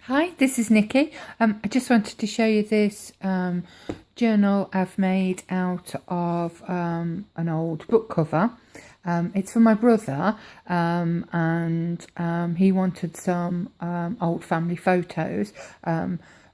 Hi, this is Nikki. I just wanted to show you this journal I've made out of an old book cover. It's for my brother, and he wanted some old family photos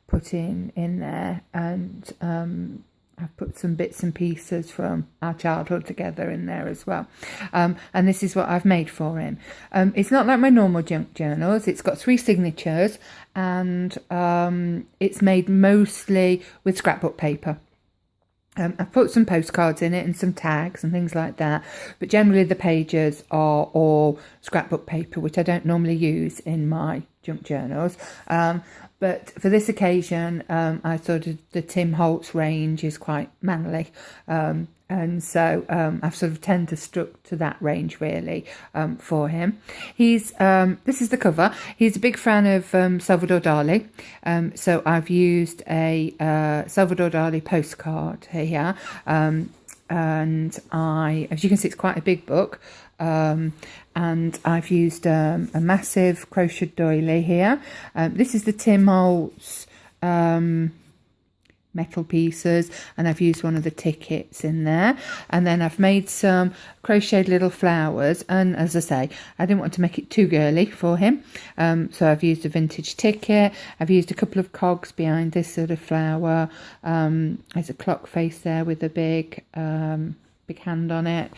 put in there, and I've put some bits and pieces from our childhood together in there as well. And this is what I've made for him. It's not like my normal junk journals. It's got 3 signatures, and it's made mostly with scrapbook paper. I've put some postcards in it and some tags and things like that, but generally the pages are all scrapbook paper, which I don't normally use in my junk journals. But for this occasion, I thought the Tim Holtz range is quite manly, and so I've sort of tend to stuck to that range really for him. This is the cover. He's a big fan of Salvador Dali, so I've used a Salvador Dali postcard here, and as you can see, it's quite a big book. And I've used a massive crocheted doily here. This is the Tim Holtz metal pieces, and I've used one of the tickets in there, and then I've made some crocheted little flowers, and as I say, I didn't want to make it too girly for him, so I've used a vintage ticket. I've used a couple of cogs behind this sort of flower. There's a clock face there with a big hand on it.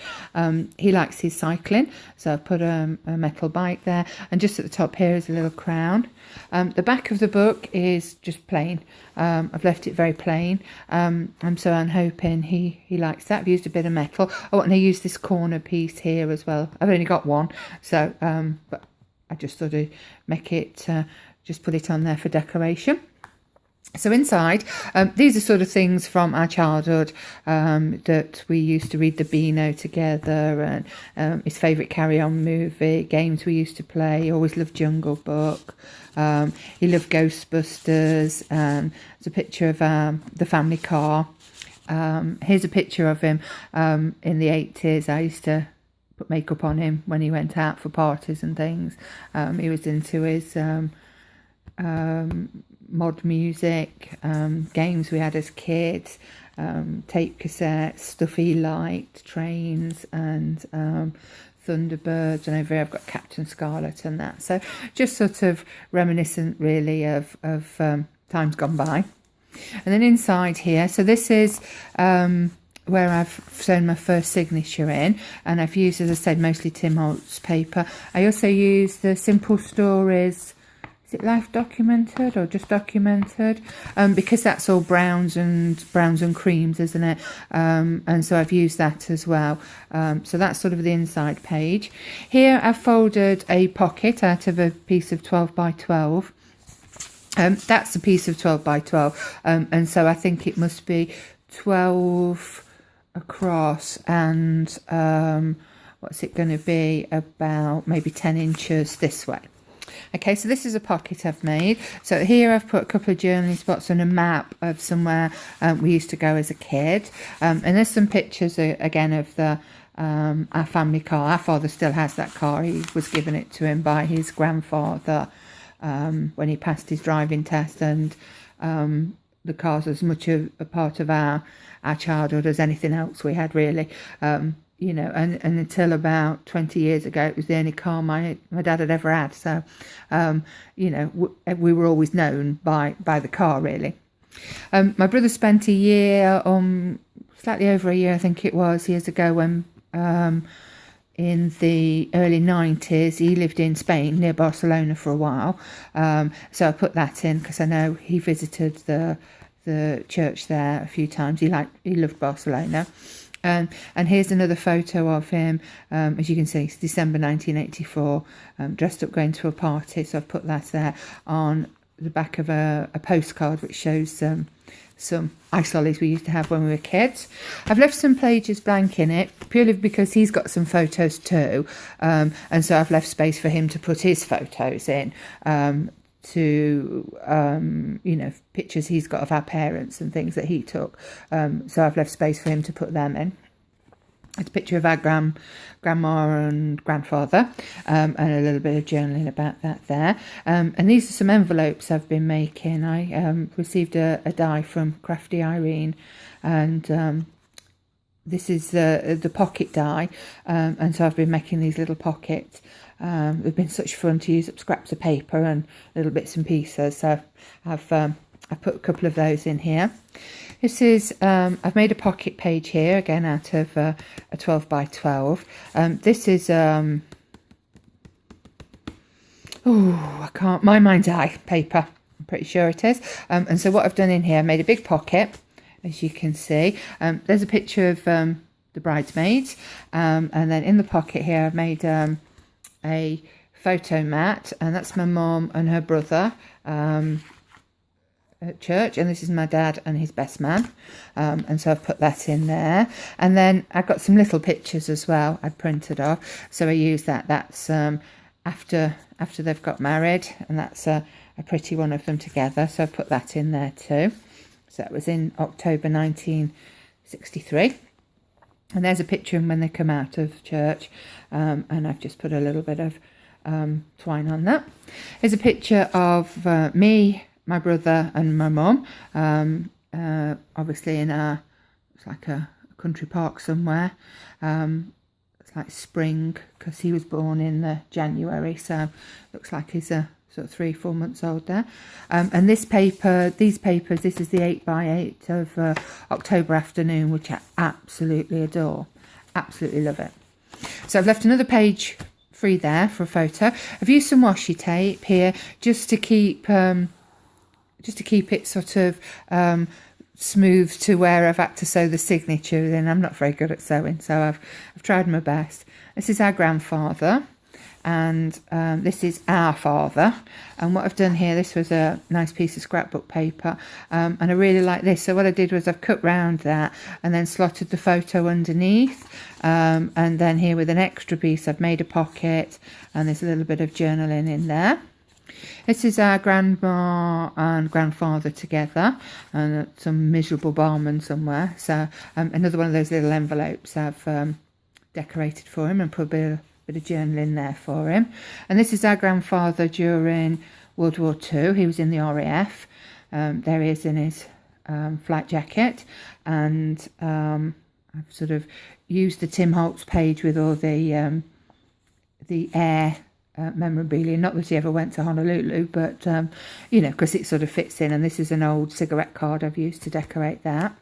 He likes his cycling, so I've put a metal bike there, and just at the top here is a little crown. The back of the book is just plain. I've left it very plain, and so I'm hoping he likes that. I've used a bit of metal. Oh, and I used this corner piece here as well. I've only got one, so but I just thought I'd make it, just put it on there for decoration. So inside, these are sort of things from our childhood, that we used to read the Beano together, and his favourite carry-on movie, games we used to play. He always loved Jungle Book. He loved Ghostbusters. There's a picture of the family car. Here's a picture of him in the 80s. I used to put makeup on him when he went out for parties and things. He was into his mod music, games we had as kids, tape cassettes, stuff he liked, trains, and Thunderbirds, and over here I've got Captain Scarlet and that. So just sort of reminiscent really of times gone by. And then inside here, so this is where I've sewn my first signature in, and I've used, as I said, mostly Tim Holtz paper. I also use the Simple Stories, is it Life Documented or just Documented, because that's all browns and creams, isn't it? And so I've used that as well. So that's sort of the inside page. Here I've folded a pocket out of a piece of 12 by 12. That's a piece of 12 by 12, and so I think it must be 12 across, and what's it going to be, about maybe 10 inches this way. Okay, so this is a pocket I've made. So here I've put a couple of journaling spots and a map of somewhere we used to go as a kid. And there's some pictures again of our family car. Our father still has that car. He was given it to him by his grandfather when he passed his driving test, and the car's as much a part of our childhood as anything else we had, really. You know, and until about 20 years ago, it was the only car my dad had ever had. So, you know, we were always known by the car, really. My brother spent a year, slightly over a year, I think it was, years ago, when in the early 90s, he lived in Spain near Barcelona for a while. So I put that in because I know he visited the church there a few times. He loved Barcelona. And here's another photo of him. As you can see, it's December 1984, dressed up going to a party. So I've put that there on the back of a postcard, which shows some ice lollies we used to have when we were kids. I've left some pages blank in it, purely because he's got some photos too. And so I've left space for him to put his photos in, to you know, pictures he's got of our parents and things that he took, so I've left space for him to put them in. It's a picture of our grandma and grandfather, and a little bit of journaling about that there. And these are some envelopes I've been making. I received a die from Crafty Irene, and this is the pocket die, and so I've been making these little pockets. They've been such fun to use up scraps of paper and little bits and pieces, so I've put a couple of those in here. This is, I've made a pocket page here, again out of a 12 by 12. This is, I can't, My Mind's Eye paper, I'm pretty sure it is. And so what I've done in here, I made a big pocket, as you can see. There's a picture of the bridesmaids, and then in the pocket here I've made a photo mat, and that's my mum and her brother at church, and this is my dad and his best man, and so I've put that in there. And then I've got some little pictures as well I've printed off, so I use that's after they've got married, and that's a pretty one of them together, so I've put that in there too. So that was in October 1963, and there's a picture of when they come out of church, and I've just put a little bit of twine on that. Here's a picture of me, my brother and my mum, obviously in it's like a country park somewhere. It's like spring, because he was born in January, so looks like he's sort of 3-4 months old there. And these papers, this is the 8 by 8 of October Afternoon, which I absolutely adore, absolutely love it. So I've left another page free there for a photo. I've used some washi tape here just to keep it sort of smooth to where I've had to sew the signature in. I'm not very good at sewing, so I've tried my best. This is our grandfather, and this is our father. And what I've done here, this was a nice piece of scrapbook paper, and I really like this. So what I did was I've cut round that and then slotted the photo underneath, and then here with an extra piece I've made a pocket, and there's a little bit of journaling in there. This is our grandma and grandfather together, and some miserable barman somewhere. So another one of those little envelopes I've decorated for him and put a bit of journal in there for him. And this is our grandfather during World War II. He was in the RAF. There he is in his flight jacket, and I've sort of used the Tim Holtz page with all the air memorabilia. Not that he ever went to Honolulu, but you know, because it sort of fits in. And this is an old cigarette card I've used to decorate that.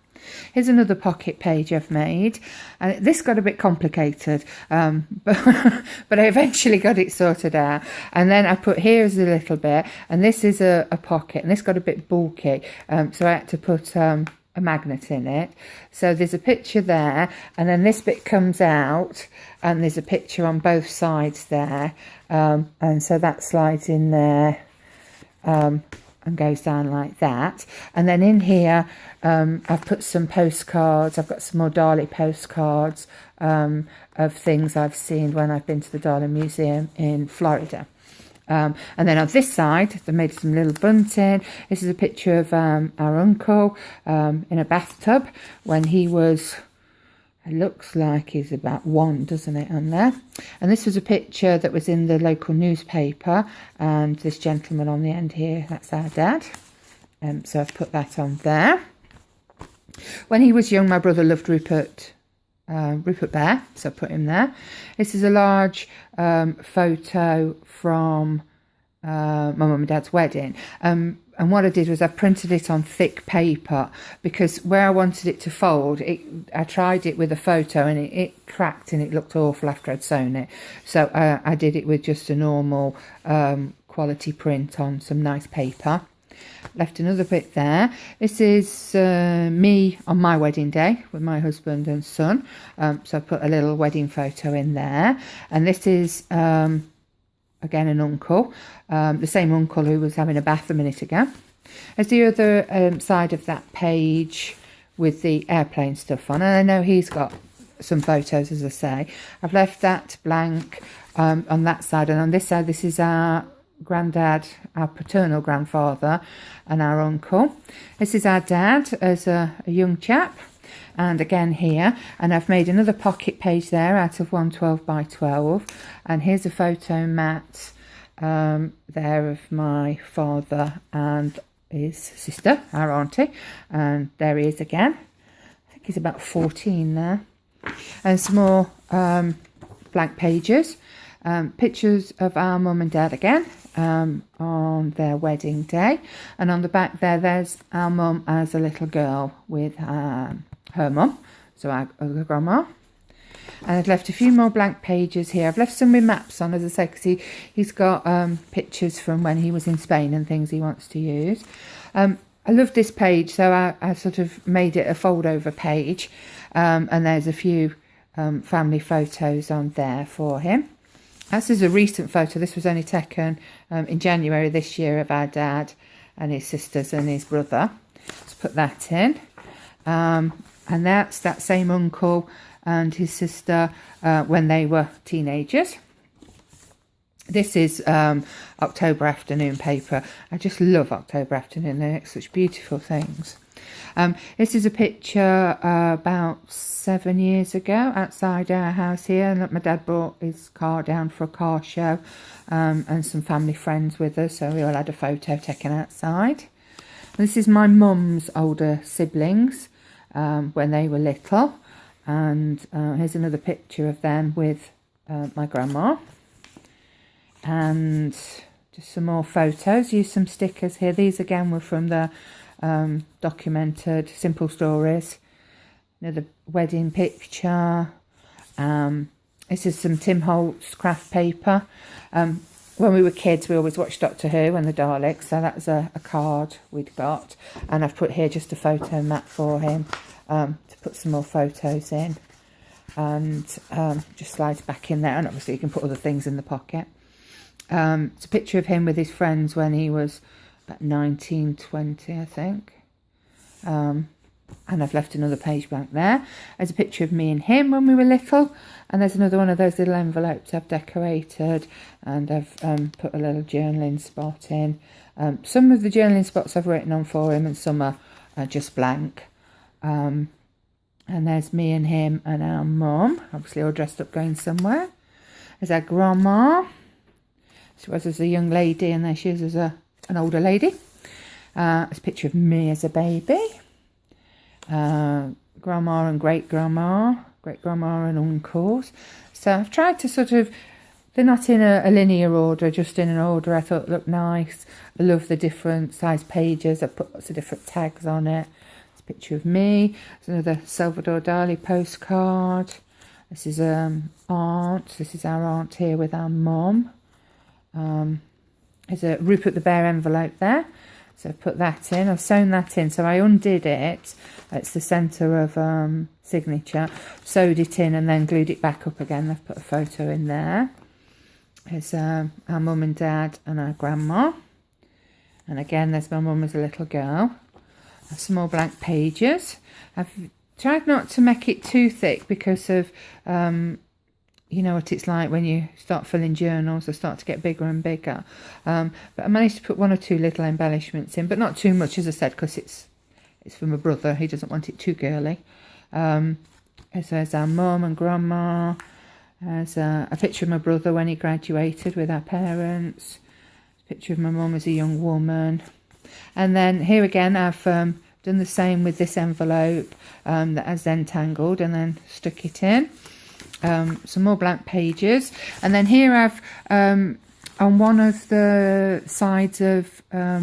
Here's another pocket page I've made, and this got a bit complicated, but I eventually got it sorted out. And then I put here's a little bit, and this is a pocket, and this got a bit bulky, so I had to put a magnet in it. So there's a picture there, and then this bit comes out, and there's a picture on both sides there, and so that slides in there and goes down like that. And then in here I've put some postcards. I've got some more Dali postcards of things I've seen when I've been to the Dali Museum in Florida. And then on this side, they made some little bunting. This is a picture of our uncle in a bathtub when he was, it looks like he's about 1, doesn't it, on there? And this was a picture that was in the local newspaper, and this gentleman on the end here, that's our dad. So I've put that on there. When he was young, my brother loved Rupert Bear, so I put him there. This is a large photo from my mum and dad's wedding. And what I did was I printed it on thick paper, because where I wanted it to fold, I tried it with a photo and it cracked and it looked awful after I'd sewn it. So I did it with just a normal quality print on some nice paper. Left another bit there. This is me on my wedding day with my husband and son. So I put a little wedding photo in there. And this is again an uncle, the same uncle who was having a bath a minute ago. There's the other side of that page with the airplane stuff on, and I know he's got some photos, as I say. I've left that blank on that side, and on this side this is our granddad, our paternal grandfather, and our uncle. This is our dad as a young chap. and again here, and I've made another pocket page there out of 112 by 12, and here's a photo mat there of my father and his sister, our auntie, and there he is again. I think he's about 14 there, and some more blank pages, pictures of our mum and dad again on their wedding day, and on the back there's our mum as a little girl with her mum, so our grandma. And I've left a few more blank pages here. I've left some with maps on, as I say, because he's got pictures from when he was in Spain and things he wants to use. I love this page, so I sort of made it a fold over page, and there's a few family photos on there for him. This is a recent photo. This was only taken in January this year of our dad and his sisters and his brother. Let's put that in. And that's that same uncle and his sister when they were teenagers. This is October afternoon paper. I just love October afternoon. They make such beautiful things. This is a picture about 7 years ago outside our house here, and my dad brought his car down for a car show, and some family friends with us, so we all had a photo taken outside. And this is my mum's older siblings when they were little, and here's another picture of them with my grandma. And just some more photos. Use some stickers here. These again were from the documented Simple Stories. Another wedding picture. This is some Tim Holtz craft paper. When we were kids, we always watched Doctor Who and the Daleks, so that's a card we'd got. And I've put here just a photo mat for him to put some more photos in. And just slides back in there, and obviously you can put other things in the pocket. It's a picture of him with his friends when he was about 19, 20, I think. And I've left another page blank there. There's a picture of me and him when we were little. And there's another one of those little envelopes I've decorated. And I've put a little journaling spot in. Some of the journaling spots I've written on for him, and some are just blank. And there's me and him and our mum, obviously all dressed up going somewhere. There's our grandma. She was as a young lady, and there she is as an older lady. It's a picture of me as a baby. Grandma and great-grandma and uncles. So I've tried to sort of, they're not in a linear order, just in an order I thought looked nice. I love the different size pages. I put lots of different tags on it. It's a picture of me. There's another Salvador Dali postcard. This is aunt. This is our aunt here with our mum. There's a Rupert the Bear envelope there, so I've put that in. I've sewn that in, so I undid it. It's the centre of signature, sewed it in, and then glued it back up again. I've put a photo in there. There's our mum and dad and our grandma, and again there's my mum as a little girl. Some more blank pages. I've tried not to make it too thick because of you know what it's like when you start filling journals, they start to get bigger and bigger. But I managed to put one or two little embellishments in, but not too much, as I said, because it's for my brother. He doesn't want it too girly. So there's our mum and grandma. There's a picture of my brother when he graduated with our parents. A picture of my mum as a young woman. And then here again, I've done the same with this envelope that I then tangled and then stuck it in. Some more blank pages, and then here I've on one of the sides of a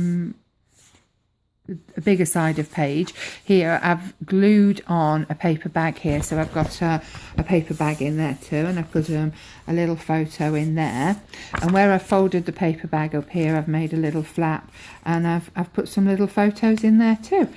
bigger side of page here, I've glued on a paper bag here, so I've got a paper bag in there too, and I've put a little photo in there. And where I've folded the paper bag up here, I've made a little flap, and I've put some little photos in there too,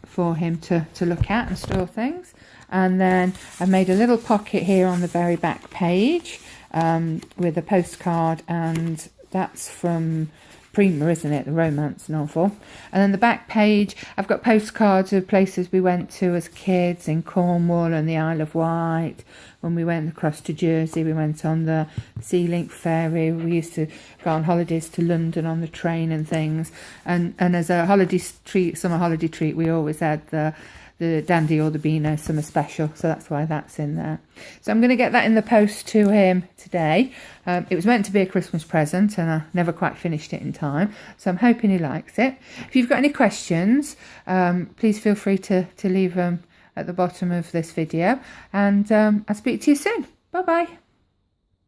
for him to look at and store things. And then I've made a little pocket here on the very back page with a postcard, and that's from Prima, isn't it? The romance novel. And then the back page, I've got postcards of places we went to as kids in Cornwall and the Isle of Wight. When we went across to Jersey, we went on the Sea Link ferry. We used to go on holidays to London on the train and things. And as a holiday treat, summer holiday treat, we always had the the Dandy or the Beano Summer Special, so that's why that's in there. So I'm going to get that in the post to him today. It was meant to be a Christmas present and I never quite finished it in time, so I'm hoping he likes it. If you've got any questions, please feel free to leave them at the bottom of this video, and I'll speak to you soon. Bye bye.